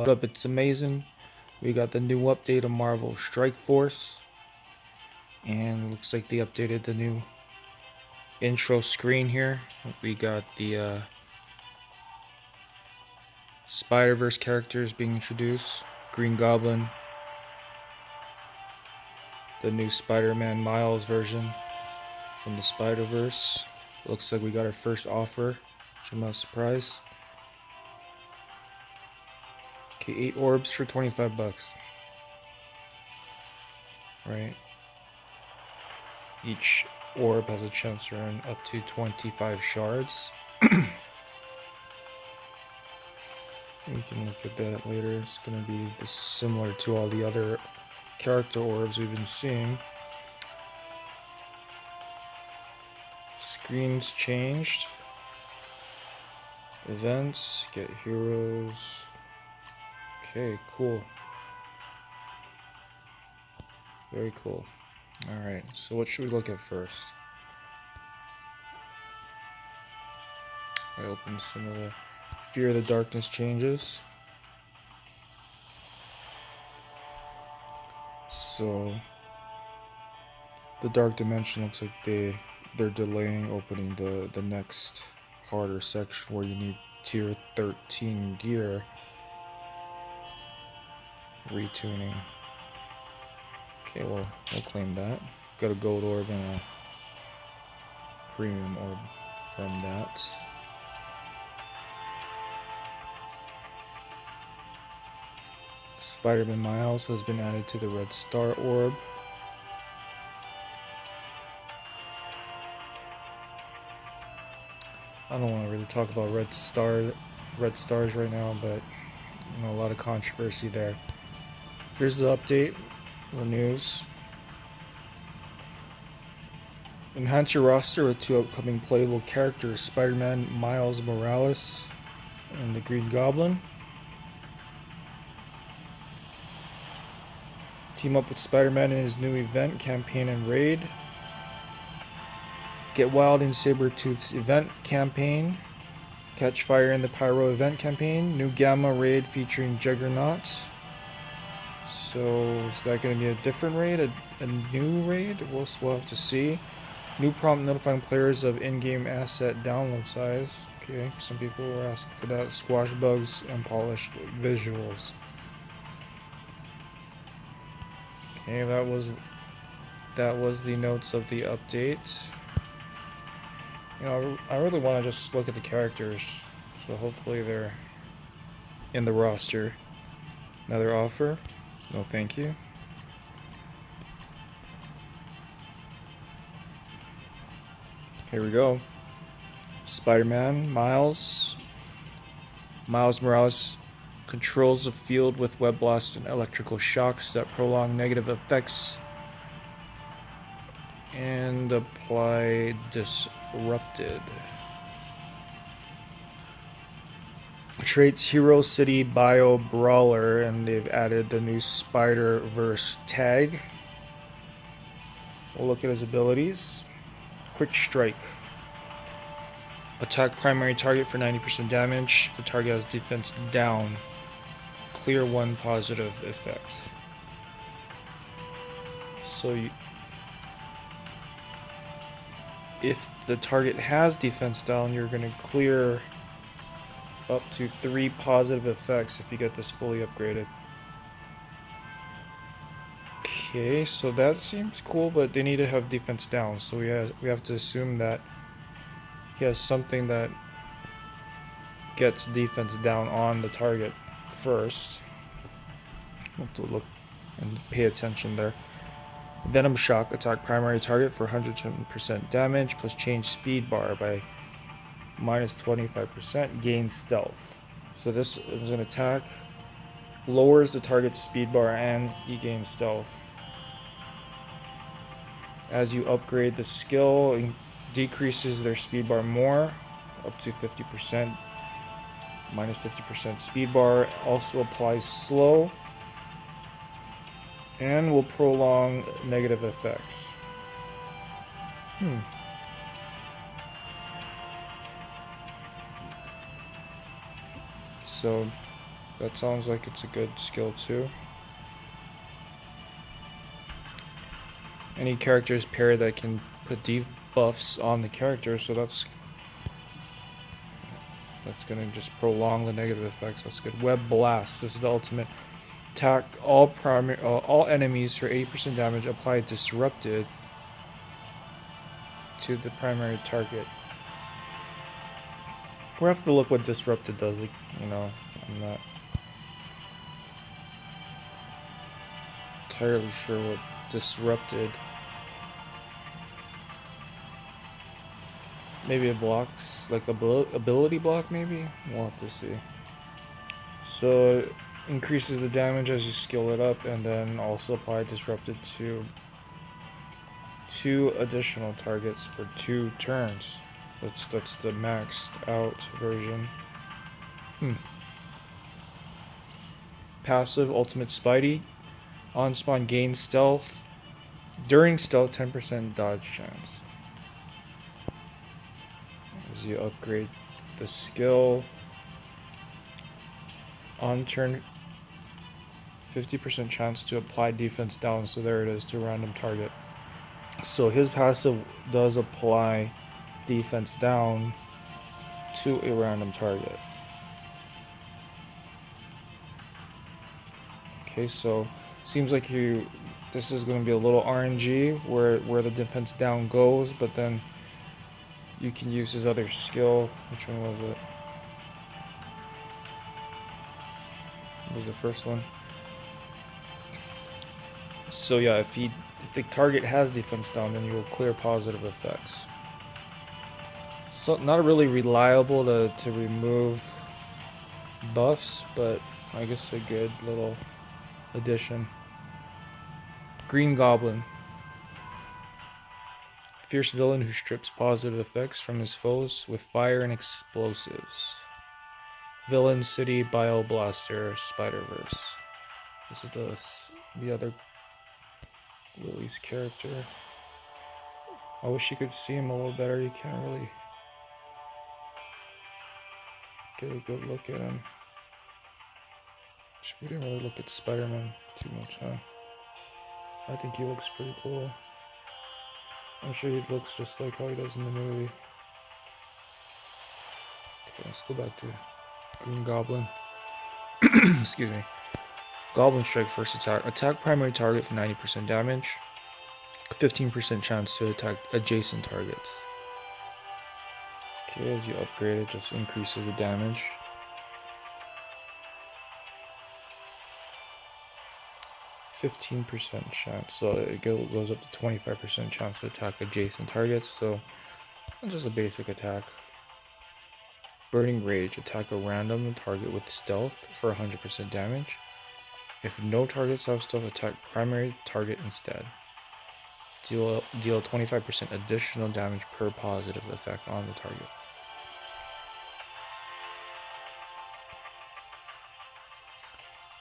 up? It's amazing. We got the new update of Marvel Strikeforce, and looks like they updated the new intro screen here. We got the Spider-Verse characters being introduced. Green Goblin, the new Spider-Man Miles version from the Spider-Verse. Looks like we got our first offer, which I'm not surprised. Okay, 8 orbs for 25 bucks. Right. Each orb has a chance to earn up to 25 shards. We can look at that later. It's going to be similar to all the other character orbs we've been seeing. Screens changed. Events, get heroes. Okay, cool. Very cool. Alright, so what should we look at first? I open some of the Fear of the Darkness changes. So the Dark Dimension looks like they're delaying opening the next harder section where you need tier 13 gear retuning. Okay, well, we'll claim that. Got a gold orb and a premium orb from that. Spider-Man Miles has been added to the Red Star orb. I don't want to really talk about red stars right now, but you know, a lot of controversy there. Here's the update, the news. Enhance your roster with 2 upcoming playable characters, Spider-Man Miles Morales and the Green Goblin. Team up with Spider-Man in his new event, campaign, and raid. Get wild in Sabretooth's event campaign. Catch fire in the Pyro event campaign. New Gamma raid featuring Juggernaut. So is that going to be a different raid? A new raid? We'll have to see. New prompt notifying players of in-game asset download size. Okay, some people were asking for that. Squash bugs and polished visuals. Okay, that was the notes of the update. You know, I really want to just look at the characters, so hopefully they're in the roster. Another offer? No, thank you. Here we go. Spider-Man Miles Morales controls the field with web blasts and electrical shocks that prolong negative effects and apply disrupted. Traits Hero City Bio Brawler, and they've added the new Spider-Verse tag. We'll look at his abilities. Quick Strike. Attack primary target for 90% damage. The target has defense down. Clear 1 positive effect. So if the target has defense down, you're going to clear up to 3 positive effects if you get this fully upgraded. Okay, so that seems cool, but they need to have defense down, so we have to assume that he has something that gets defense down on the target first. We'll have to look and pay attention there. Venom Shock, attack primary target for 110% damage, plus change speed bar by minus 25%, gain stealth. So this is an attack, lowers the target's speed bar and he gains stealth. As you upgrade the skill, it decreases their speed bar more, up to 50%, minus 50% speed bar. Also applies slow and will prolong negative effects. So That sounds like it's a good skill too. Any characters pair that can put debuffs on the character, so that's gonna just prolong the negative effects. That's good. Web Blast. This is the ultimate. Attack all enemies for 80% damage. Apply disrupted to the primary target. We'll have to look what disrupted does. You know, I'm not entirely sure what disrupted. Maybe it blocks, like ability block. Maybe we'll have to see. So it increases the damage as you skill it up, and then also apply disrupted to 2 additional targets for 2 turns. That's the maxed out version. Passive ultimate Spidey. On spawn gains stealth. During stealth 10% dodge chance. As you upgrade the skill. On turn 50% chance to apply defense down, so there it is, to a random target. So his passive does apply defense down to a random target. Okay, so seems like this is going to be a little RNG where the defense down goes, but then you can use his other skill. Which one was it? What was the first one? So yeah, if the target has defense down, then you will clear positive effects. So not really reliable to remove buffs, but I guess a good little addition. Green Goblin. Fierce villain who strips positive effects from his foes with fire and explosives. Villain City Bioblaster Spider-Verse. This is the other Lily's character. I wish you could see him a little better. You can't really get a good look at him. We didn't really look at Spider-Man too much, huh? I think he looks pretty cool. I'm sure he looks just like how he does in the movie. Okay, let's go back to Green Goblin. Excuse me. Goblin Strikeforce attack. Attack primary target for 90% damage. 15% chance to attack adjacent targets. Okay, as you upgrade it, just increases the damage. 15% chance, so it goes up to 25% chance to attack adjacent targets, so just a basic attack. Burning Rage, attack a random target with stealth for 100% damage. If no targets have stealth, attack primary target instead. Deal 25% additional damage per positive effect on the target.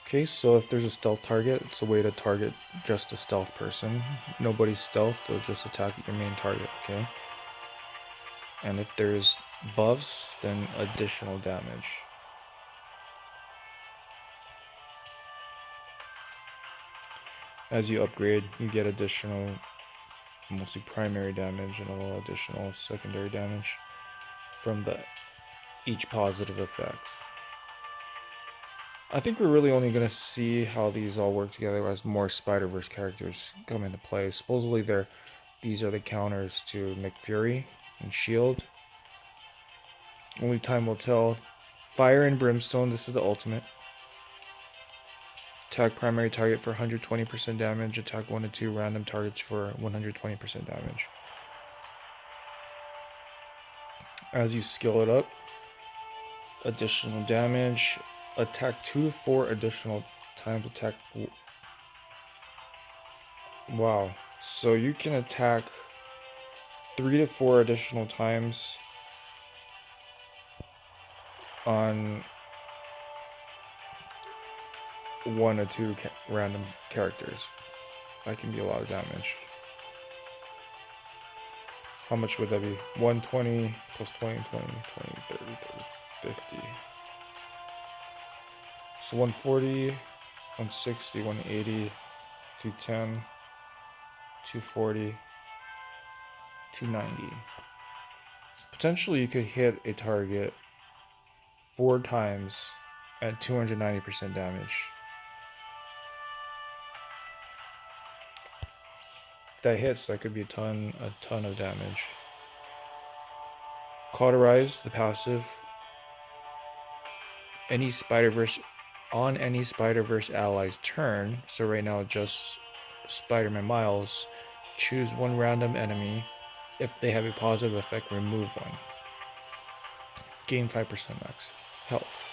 Okay, so if there's a stealth target, it's a way to target just a stealth person. Nobody's stealth, they'll just attack your main target, okay? And if there's buffs, then additional damage. As you upgrade, you get additional, mostly primary damage and a little additional secondary damage from each positive effect. I think we're really only going to see how these all work together as more Spider-Verse characters come into play. Supposedly these are the counters to Nick Fury and S.H.I.E.L.D. Only time will tell. Fire and Brimstone, this is the ultimate. Attack primary target for 120% damage. Attack 1 to 2 random targets for 120% damage. As you skill it up, additional damage. Attack 2 to 4 additional times. Attack. Wow. So you can attack 3 to 4 additional times on 1 or 2 random characters. That can be a lot of damage. How much would that be? 120 plus 20, 20, 20, 30, 30, 50. So 140, 160, 180, 210, 240, 290. So potentially you could hit a target 4 times at 290% damage. If that hits, that could be a ton of damage. Cauterize, the passive. Any Spider-Verse ally's turn, so right now just Spider-Man Miles, choose one random enemy. If they have a positive effect, remove one. Gain 5% max health.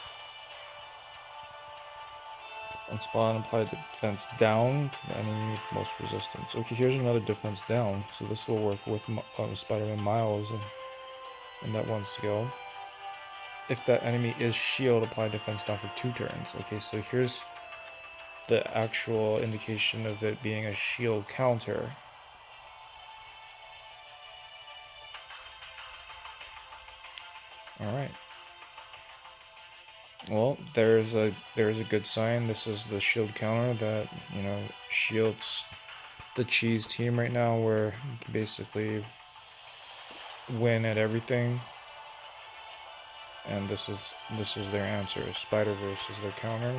On spawn, apply defense down to the enemy with most resistance. Okay, here's another defense down, so this will work with Spider-Man Miles and that one skill. If that enemy is shield, apply defense down for 2 turns. Okay, so here's the actual indication of it being a shield counter. Alright. Well, there's a good sign. This is the shield counter that, you know, shields the cheese team right now, where you can basically win at everything. And this is their answer. Spider-Verse is their counter.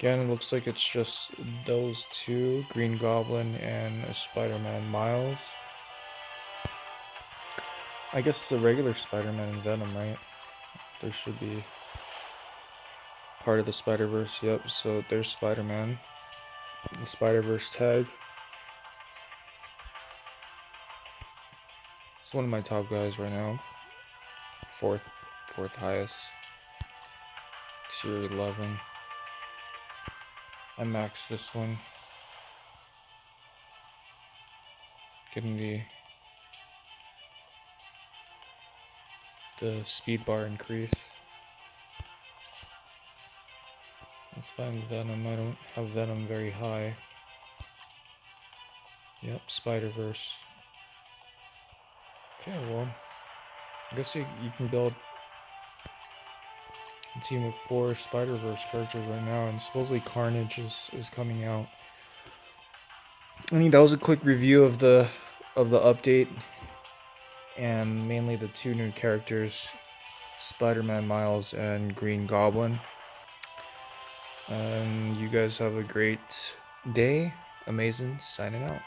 Again, it looks like it's just those two, Green Goblin and Spider-Man Miles. I guess the regular Spider-Man and Venom, right? There should be part of the Spider-Verse. Yep, so there's Spider-Man. The Spider-Verse tag. It's one of my top guys right now. Fourth highest. Tier 11. I maxed this one. Getting the speed bar increase. Let's find Venom. I don't have Venom very high. Yep, Spider-Verse. Okay, well, I guess you can build a team of 4 Spider-Verse characters right now, and supposedly Carnage is coming out. I mean, that was a quick review of the update, and mainly the 2 new characters, Spider-Man Miles and Green Goblin. And you guys have a great day. Amazing, signing out.